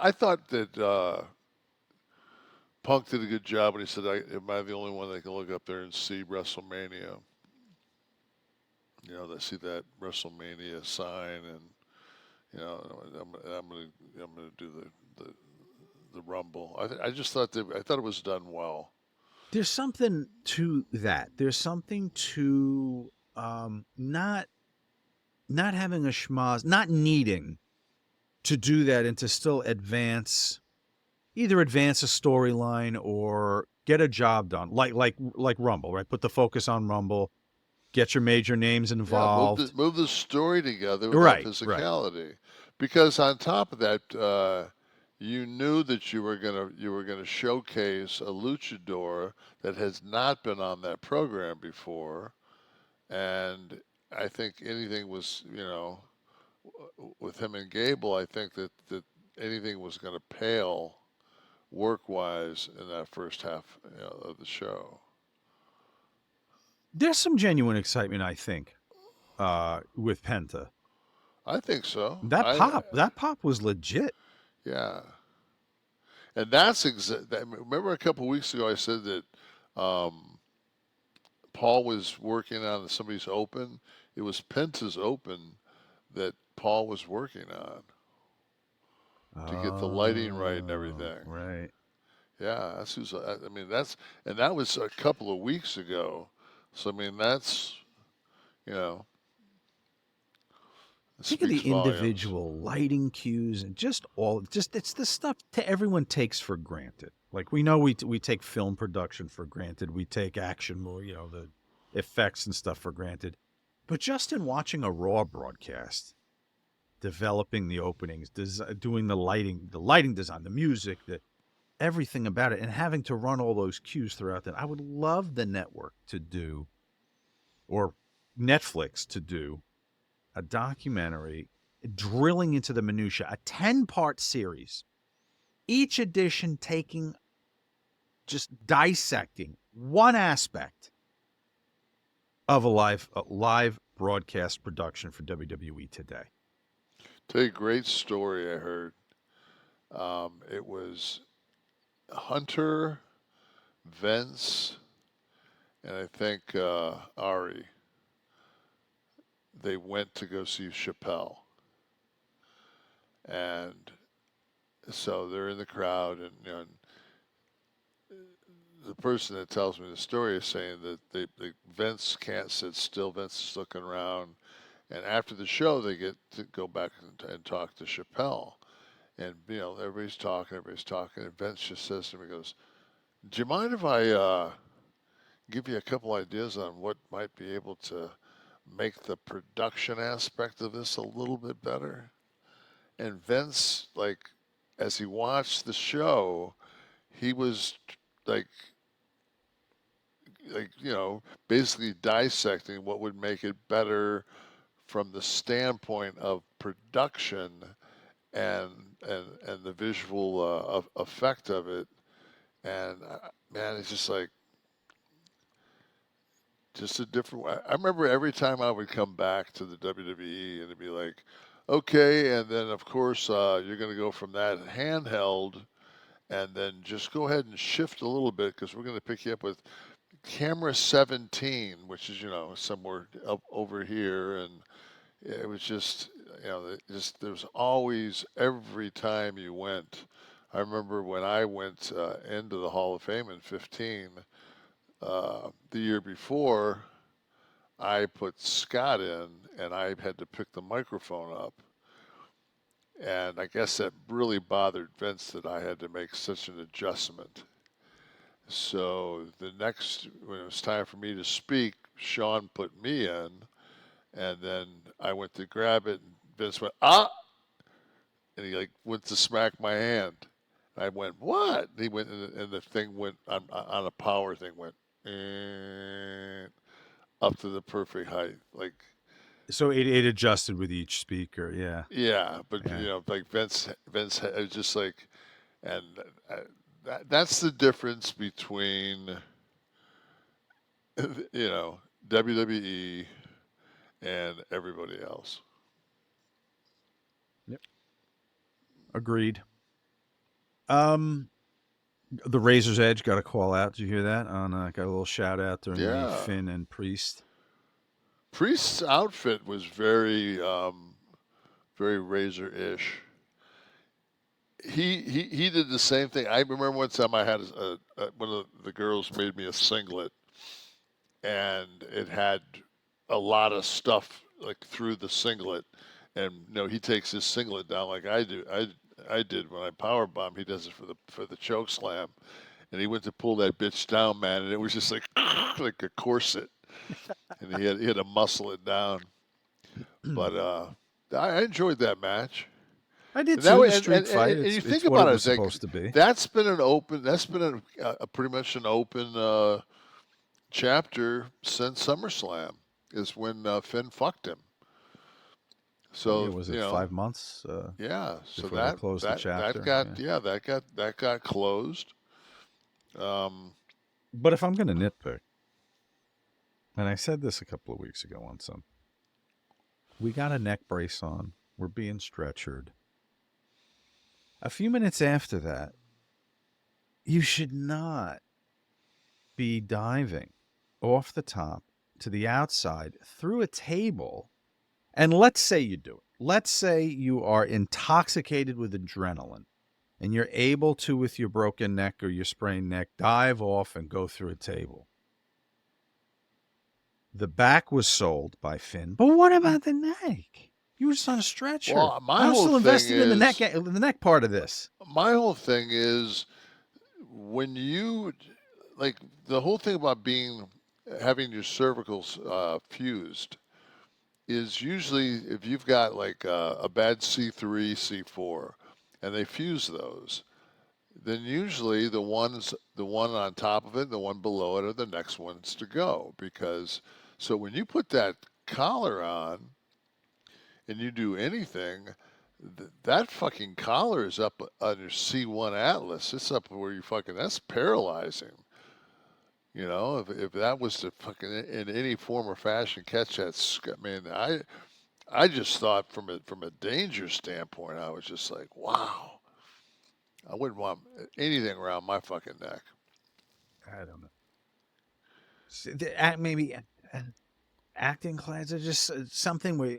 I thought that Punk did a good job when he said, "Am I the only one that can look up there and see WrestleMania? You know, that see that WrestleMania sign, and I'm gonna do the Rumble." I just thought I thought it was done well. There's something to that. There's something to not having a schmoz, not needing to do that and to still either advance a storyline or get a job done, like Rumble, right? Put the focus on Rumble, get your major names Yeah, involved. move the story together without Right, right. physicality, because on top of that, you knew that you were gonna showcase a luchador that has not been on that program before, and I think anything was, with him and Gable, I think that anything was going to pale work wise in that first half, of the show. There's some genuine excitement, I think, with Penta. I think so. That pop was legit. Yeah, and remember a couple of weeks ago I said that um, Paul was working on somebody's open. It was Penta's open that Paul was working on to get the lighting right and Oh, everything. right. Yeah, that's who's. I mean, and that was a couple of weeks ago. So I mean, that's you know, it Think of speaks the volumes. individual lighting cues and just it's the stuff to everyone takes for granted. Like we know we take film production for granted. We take action more, the effects and stuff for granted. But just in watching a Raw broadcast, developing the openings, doing the lighting design, the music, everything about it, and having to run all those cues throughout that, I would love the network to do, or Netflix to do, a documentary drilling into the minutia, a 10-part series, each edition taking just dissecting one aspect of a live broadcast production for WWE today. Tell you a great story I heard. It was Hunter, Vince, and I think Ari. They went to go see Chappelle, and so they're in the crowd, and the person that tells me the story is saying that Vince can't sit still. Vince is looking around, and after the show, they get to go back and talk to Chappelle, and everybody's talking, and Vince just says to me, he goes, "Do you mind if I give you a couple ideas on what might be able to make the production aspect of this a little bit better?" And Vince, like, as he watched the show, he was like basically dissecting what would make it better from the standpoint of production and and the visual effect of it. And man, it's just like just a different way. I remember every time I would come back to the WWE and it'd be like, okay, and then of course you're going to go from that handheld and then just go ahead and shift a little bit because we're going to pick you up with camera 17, which is somewhere up over here, and it was just just there was always every time you went. I remember when I went into the Hall of Fame in 15, the year before, I put Scott in, and I had to pick the microphone up. And I guess that really bothered Vince that I had to make such an adjustment. So when it was time for me to speak, Sean put me in, and then I went to grab it, and Vince went, "Ah!" And he like went to smack my hand. And I went, "What?" And he went, and the thing went on a power thing went up to the perfect height. Like, So it adjusted with each speaker. Yeah, yeah, but yeah. like Vince was just like, and that's the difference between you know WWE and everybody else. Yep. Agreed. Um, the Razor's Edge got a call out. Did you hear that? Got a little shout out during the Yeah. Finn and Priest. Priest's outfit was very razor-ish. He did the same thing. I remember one time I had one of the girls made me a singlet, and it had a lot of stuff like through the singlet, and he takes his singlet down like I do. I did when I power bomb. He does it for the choke slam, and he went to pull that bitch down, man, and it was just like like a corset, and he had to muscle it down. But I enjoyed that match. I did And that too. way, The street fight. and you think It's what it about it, was it's like supposed to be. that's been an open. That's been a pretty much an open chapter since SummerSlam is when Finn fucked him. Yeah, So was it 5 months yeah. So before they closed the chapter? that got closed. Um, But if I'm going to nitpick, and I said this a couple of weeks ago on some, we got a neck brace on. We're being stretchered. A few minutes after that, you should not be diving off the top to the outside through a table. And let's say you do it. Let's say you are intoxicated with adrenaline and you're able to, with your broken neck or your sprained neck, dive off and go through a table. The back was sold by Finn, but what about the neck? You were just on a stretcher. Well, my I'm whole still invested thing in is the neck part of this. my whole thing is when you like the whole thing about having your cervicals fused is usually if you've got like a bad C3, C4, and they fuse those, then usually the one on top of it, the one below it, are the next ones to go. Because so when you put that collar on and you do anything, that fucking collar is up on your C1 Atlas. It's up where that's paralyzing. If that was to fucking in any form or fashion catch that, I mean, I just thought from a danger standpoint, I was just like, wow, I wouldn't want anything around my fucking neck. I don't know. Maybe acting class are just something where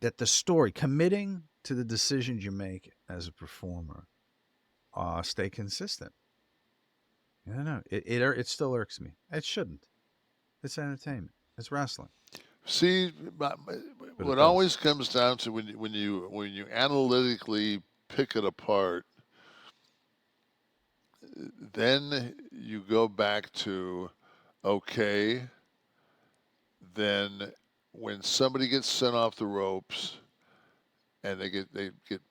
that the story, committing to the decisions you make as a performer, stay consistent. I don't know. It still irks me. It shouldn't. It's entertainment. It's wrestling. See, what always comes down to when you analytically pick it apart, then you go back to, okay, then when somebody gets sent off the ropes and they get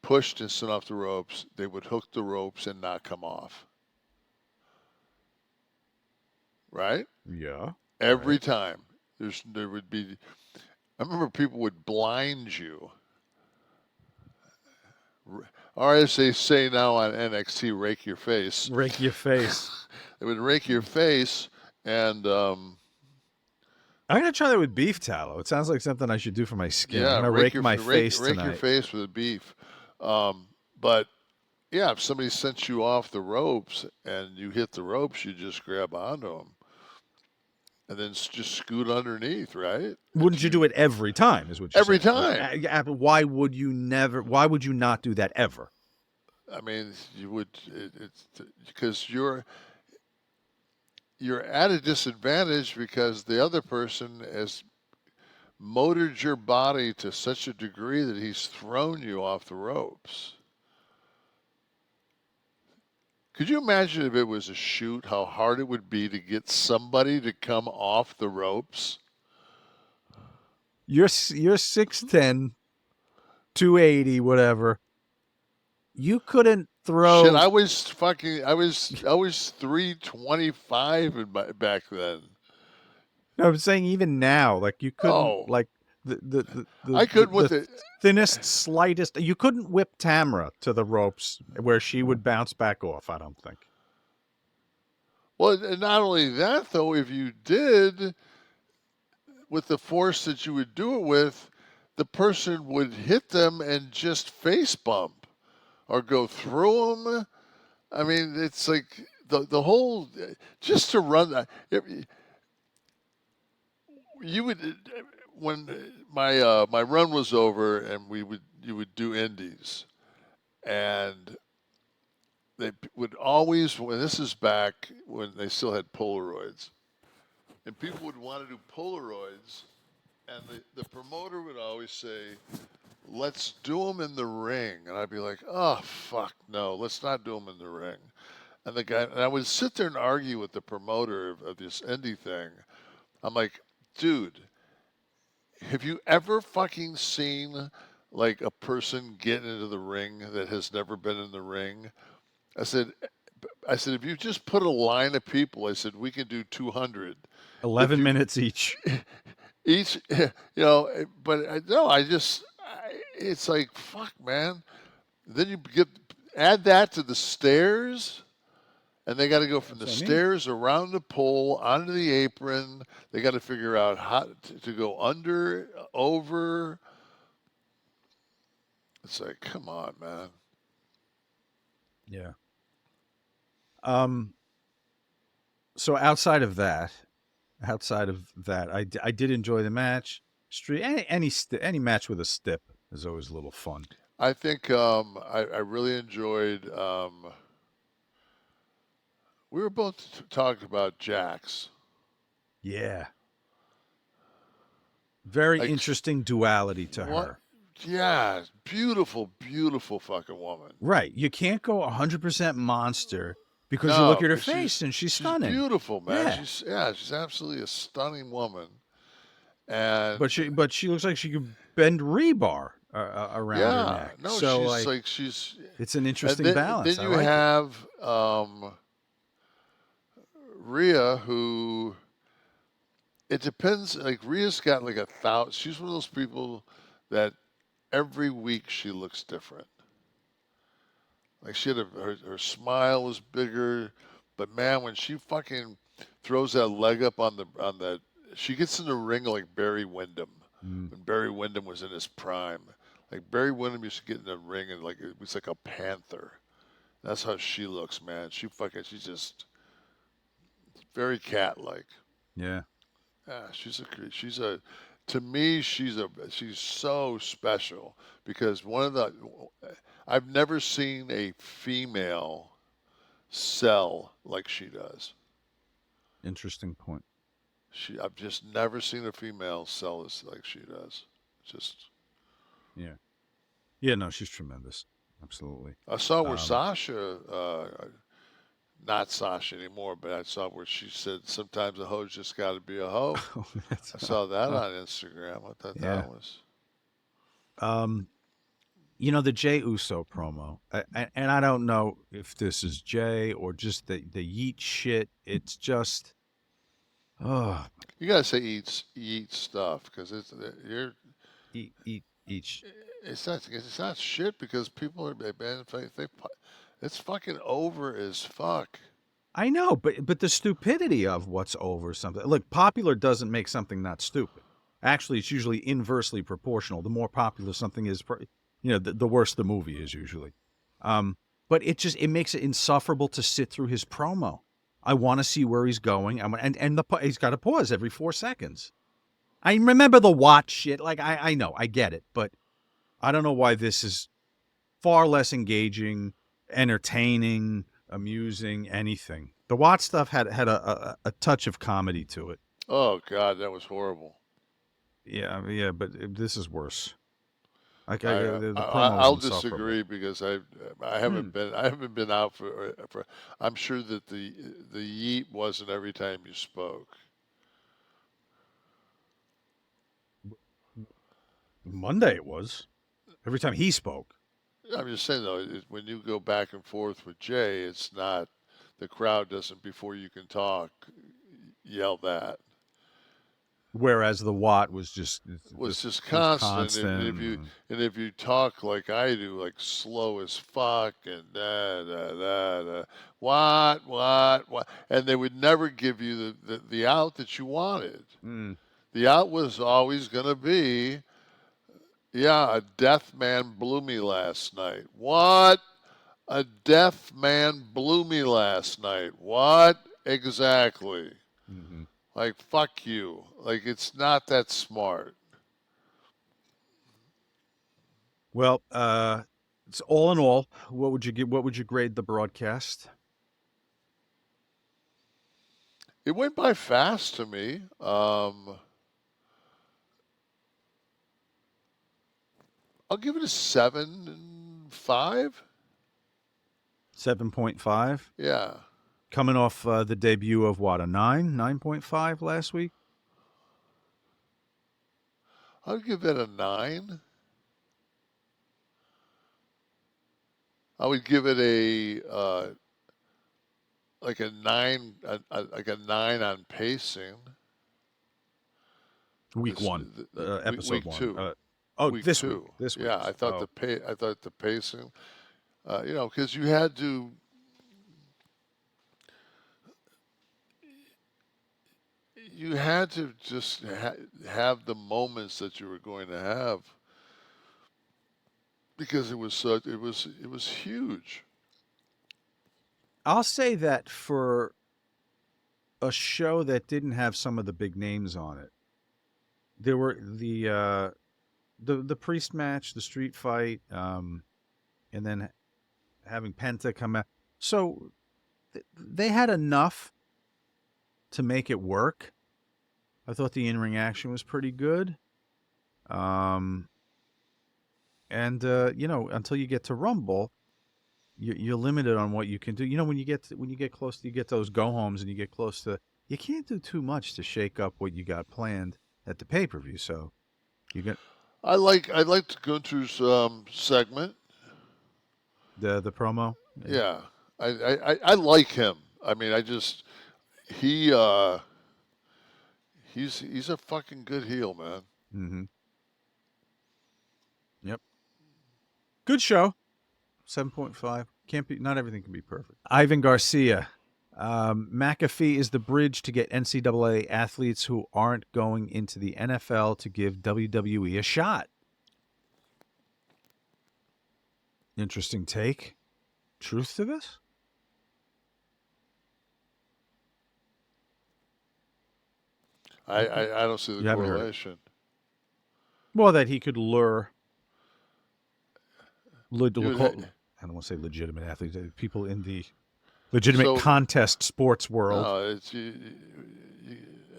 pushed and sent off the ropes, they would hook the ropes and not come off. Right? Yeah. Every time. There would be I remember people would blind you. Or as they say now on NXT, rake your face. Rake your face. They would rake your face, and I'm gonna try that with beef tallow. It sounds like something I should do for my skin. yeah, I'm gonna rake my face rake tonight. your face with beef. But yeah, if somebody sent you off the ropes and you hit the ropes, you just grab onto them. And then just scoot underneath, right? Wouldn't you do it every time? Is what you're every saying. time? Why would you never? Why would you not do that ever? I mean, you would. It's because you're at a disadvantage because the other person has motored your body to such a degree that he's thrown you off the ropes. Could you imagine if it was a shoot, how hard it would be to get somebody to come off the ropes? You're 6'10", 280, whatever. You couldn't throw. Shit, I was 325 back then. No, I'm saying even now, like you couldn't Oh, I could with the it. thinnest, slightest. You couldn't whip Tamra to the ropes where she would bounce back off. I don't think. Well, and not only that though, if you did, with the force that you would do it with, the person would hit them and just face bump. or go through them. I mean, it's like the whole just to run that. You would when my run was over and you would do indies and they would always when this is back when they still had Polaroids and people would want to do Polaroids and the promoter would always say let's do them in the ring and I'd be like oh fuck no let's not do them in the ring and the guy and I would sit there and argue with the promoter of this indie thing. I'm like dude, have you ever fucking seen like a person get into the ring that has never been in the ring? I said, I said, if you just put a line of people, I said we can do 200. If 11 you minutes each. each, but no, it's like fuck, man. Then you add that to the stairs. And they got to go from That's the what I mean. stairs around the pole onto the apron. They got to figure out how to go under, over. It's like, come on, man. Yeah. Um. So outside of that, I did enjoy the match. Street any match with a stip is always a little fun. I think I really enjoyed. We were both talking about Jax. Yeah. Very Like, interesting duality to what? her. Yeah, beautiful, beautiful fucking woman. Right. You can't go 100% monster because you look No, at her because face and she's stunning. beautiful, man. Yeah. She's absolutely a stunning woman. And But she looks like she could bend rebar around her yeah, neck. no, So she's like like she's it's an and interesting balance. then I you like it. have Rhea who it depends like Rhea's got like 1,000 she's one of those people that every week she looks different. Like she had her smile was bigger, but man, when she fucking throws that leg up on that, she gets in the ring like Barry Windham Mm, when Barry Windham was in his prime. Like Barry Windham used to get in the ring and like it was like a panther. That's how she looks, man. She's just very cat like. yeah. Yeah, she's a to me she's so special because one of the I've never seen a female sell like she does. Interesting point. I've just never seen a female sell as like she does. Just Yeah. Yeah, no, she's tremendous. Absolutely. I saw where Um Sasha, not Sasha anymore, but I saw where she said sometimes a hoe's just got to be a hoe. oh, that's I saw that on Instagram. I thought yeah. that was. Um the Jay Uso promo, and I don't know if this is Jay or just the yeet shit. It's just, oh, You gotta say eat stuff because you're each. it's not shit because people are man it's fucking over as fuck. I know, but the stupidity of what's over something. Look, popular doesn't make something not stupid. Actually, it's usually inversely proportional. The more popular something is, the worse the movie is usually. But it makes it insufferable to sit through his promo. I want to see where he's going. He's got to pause every 4 seconds. I remember the watch shit. Like I know, I get it, but I don't know why this is far less engaging, entertaining, amusing, anything. The Watt stuff had a touch of comedy to it. Oh god, that was horrible. Yeah, but this is worse. The promo is I'll insufferable. disagree because Hmm. I haven't been out for I'm sure that the yeet wasn't every time you spoke. Monday it was. Every time he spoke. I'm just saying though, when you go back and forth with Jay, it's not the crowd doesn't before you can talk yell that. Whereas the Watt was just Was just was constant. constant. And if you talk like I do, like slow as fuck and what, and they would never give you the out that you wanted. Mm. The out was always going to be, yeah, a deaf man blew me last night. What? A deaf man blew me last night. What exactly? Mm-hmm. Like, fuck you. Like, it's not that smart. Well, it's all in all, what would you give? What would you grade the broadcast? It went by fast to me. I'll give it a 7.5. 7.5. Yeah. Coming off the debut of what, a 9.5 last week? I'll give it a 9. I would give it a like a 9, like a 9 on pacing. Week This one, episode week one. 2. Oh, Week this week. 2. This Yeah, week's. Oh, I thought the pacing, because you had to just have the moments that you were going to have because it was huge. I'll say that for a show that didn't have some of the big names on it, there were the priest match, the street fight, and then having Penta come out. So they had enough to make it work. I thought the in-ring action was pretty good. Um, and until you get to Rumble, you're limited on what you can do. When you get close, you get those go homes, and you get close to, you can't do too much to shake up what you got planned at the pay per view. So you get I like to go through segment. the promo. Yeah, I like him. I mean, he he's a fucking good heel, man. Mm-hmm. Yep. Good show. 7.5. Can't be. Not everything can be perfect. Ivan Garcia. McAfee is the bridge to get NCAA athletes who aren't going into the NFL to give WWE a shot. Interesting take. Truth to this? I don't see the You haven't heard it. correlation. Well, that he could lure, I You would don't want to say legitimate athletes, people in the legitimate so contest sports world. no, it's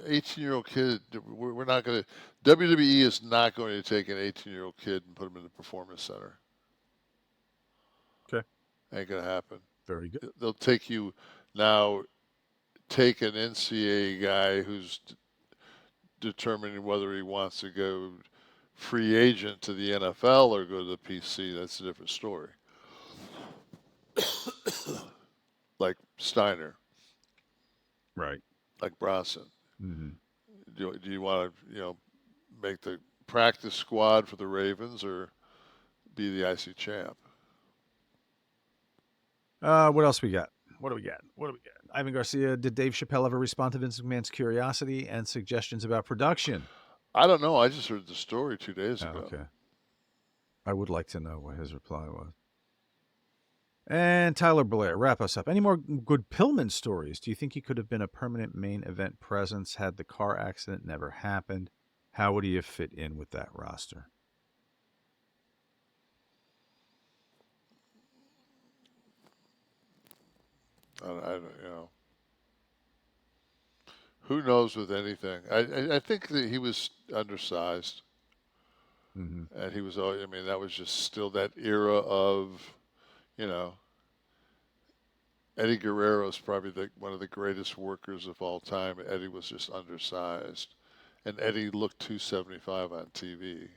18-year-old kid. We're not going to. WWE is not going to take an 18-year-old kid and put him in the performance center. Okay. Ain't going to happen. Very good. They'll take you now. Take an NCAA guy who's determining whether he wants to go free agent to the NFL or go to the PC. That's a different story. Like Steiner, Right. like Bronson. Mm-hmm. Do you want to make the practice squad for the Ravens or be the IC champ? What else we got? What do we got? Ivan Garcia, did Dave Chappelle ever respond to Vince McMahon's curiosity and suggestions about production? I don't know. I just heard the story 2 days Oh, ago. okay. I would like to know what his reply was. And Tyler Blair, wrap us up. Any more good Pillman stories? Do you think he could have been a permanent main event presence had the car accident never happened? How would he have fit in with that roster? I don't, who knows with anything. I think that he was undersized, Mm-hmm. and he was. I mean, that was just still that era of, you know, Eddie Guerrero is probably one of the greatest workers of all time. Eddie was just undersized, and Eddie looked 275 on TV,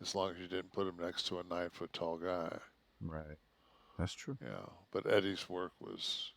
as long as you didn't put him next to a 9 foot tall guy. Right. That's true. But Eddie's work was